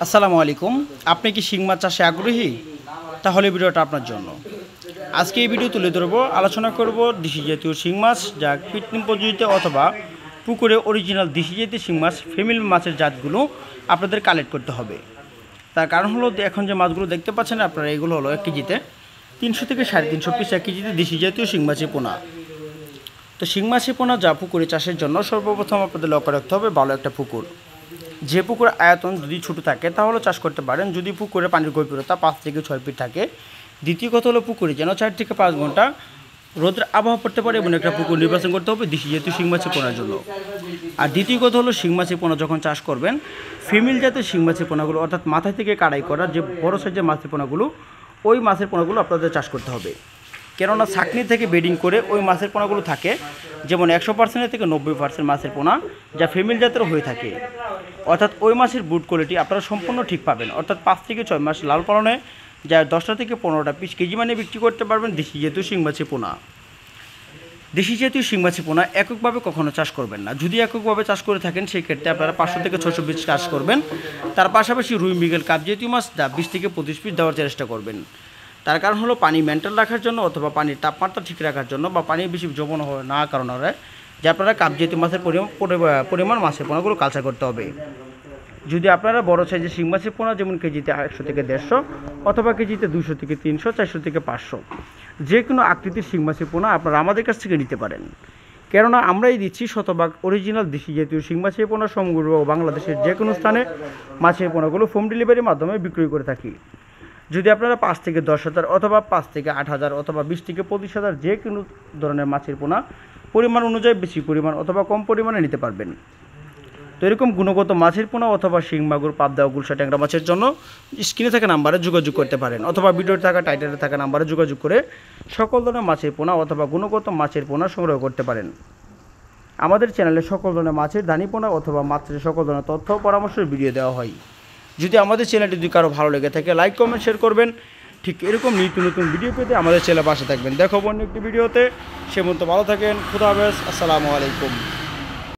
আসসালামু আলাইকুম। আপনি কি শিং মাছ চাষে আগ্রহী? তাহলে ভিডিওটা আপনার জন্য। আজকে এই ভিডিও তুলে ধরবো, আলোচনা করব দেশি জাতীয় শিং মাছ যা কৃত্রিম পদ্ধতিতে অথবা পুকুরে অরিজিনাল দেশি জাতীয় শিং মাছ ফ্যামিলি মাছের জাতগুলো আপনাদের কালেক্ট করতে হবে। তার কারণ হলো এখন যে মাছগুলো দেখতে পাচ্ছেন আপনারা, এগুলো হলো 1 কেজিতে 300 থেকে 350 পিস 1 কেজিতে দেশি জাতীয় শিং মাছের পোনা। তো শিং মাছের পোনা যা পুকুরে চাষের জন্য সর্বপ্রথম আপনাদের লক্ষ্য রাখতে হবে ভালো একটা পুকুর। যে পুকুর আয়তন যদি ছোটো থাকে তাহলে চাষ করতে পারেন, যদি পুকুরে পানির গভীরতা 5 থেকে 6 ফিট থাকে। দ্বিতীয় কথা হলো পুকুরে যেন 4 থেকে 5 ঘন্টা রোদের আবহাওয়া পড়তে পারে এবং একটা পুকুর নির্বাচন করতে হবে দেশি জাতীয় শিং মাছের পোনার জন্য। আর দ্বিতীয় কথা হলো শিং মাছের পোনা যখন চাষ করবেন ফিমেল জাতের শিং মাছের পোনাগুলো অর্থাৎ মাথা থেকে কাড়াই করা যে বড় সাইজের মাছের পোনাগুলো, ওই মাছের পোনাগুলো আপনাদের চাষ করতে হবে। কেননা ছাকনি থেকে বেডিং করে ওই মাছের পোনাগুলো থাকে, যেমন 100% থেকে 90% মাছের পোনা যা ফিমেল জাতের হয়ে থাকে। অর্থাৎ ওই মাছের বুট কোয়ালিটি আপনারা সম্পূর্ণ ঠিক পাবেন। অর্থাৎ 5 থেকে 6 মাস লাল পালনে যা 10টা থেকে 15টা পিস কেজি মানে বিক্রি করতে পারবেন দেশি জাতীয় শিং মাছের পোনা। দেশি জাতীয় শিং মাছের পোনা এককভাবে কখনো চাষ করবেন না। যদি এককভাবে চাষ করে থাকেন সেই ক্ষেত্রে আপনারা 500 থেকে 600 পিস চাষ করবেন। তার পাশাপাশি রুই, মৃগেল, কাপ জাতীয় মাছ যা 20 থেকে 25 পিস দেওয়ার চেষ্টা করবেন। তার কারণ হলো পানি মেনটেন রাখার জন্য অথবা পানির তাপমাত্রা ঠিক রাখার জন্য বা পানি বেশি জমন না কারণে যে আপনারা কাপ জাতীয় মাছের পরিমাণ মাছের পোনাগুলো কালচার করতে হবে। যদি আপনারা বড় সাইজের শিং মাছের পোনা যেমন কেজিতে 100 থেকে 150 অথবা কেজিতে 200 থেকে 300, 400 থেকে 500 যে কোনো আকৃতির শিং মাছের পোনা আপনারা আমাদের কাছ থেকে নিতে পারেন। কেননা আমরাই দিচ্ছি শতভাগ অরিজিনাল দেশি জাতীয় শিং মাছের পোনা সমগ্র বাংলাদেশের যে কোনো স্থানে মাছের পোনাগুলো হোম ডেলিভারির মাধ্যমে বিক্রয় করে থাকি। যদি আপনারা 5 থেকে 10,000 অথবা 5 থেকে 8,000 অথবা 20 থেকে 25,000 যে কোনো ধরনের মাছের পোনা পরিমাণ অনুযায়ী বেশি পরিমাণ অথবা কম পরিমাণে নিতে পারবেন। তো এরকম গুণগত মাছের পোনা অথবা শিং, মাগুর, পাবদা, গুলশা, ট্যাংরা মাছের জন্য স্ক্রিনে থাকা নাম্বারে যোগাযোগ করতে পারেন অথবা ভিডিওতে থাকা টাইটেলে থাকা নাম্বারে যোগাযোগ করে সকল ধরনের মাছের পোনা অথবা গুণগত মাছের পোনা সংগ্রহ করতে পারেন। আমাদের চ্যানেলে সকল ধরনের মাছের দানি পোনা অথবা মাছের সকল ধরনের তথ্য পরামর্শের ভিডিও দেওয়া হয়। যদি আমাদের চ্যানেলটি যদি কারো ভালো লেগে থাকে লাইক, কমেন্ট, শেয়ার করবেন। ঠিক এরকম নিত্য নতুন ভিডিও পেতে আমাদের চ্যানেলের পাশে থাকবেন। দেখো অন্য একটি ভিডিওতে, সে পর্যন্ত ভালো থাকেন। খুদা হাফেজ। আসসালামু আলাইকুম।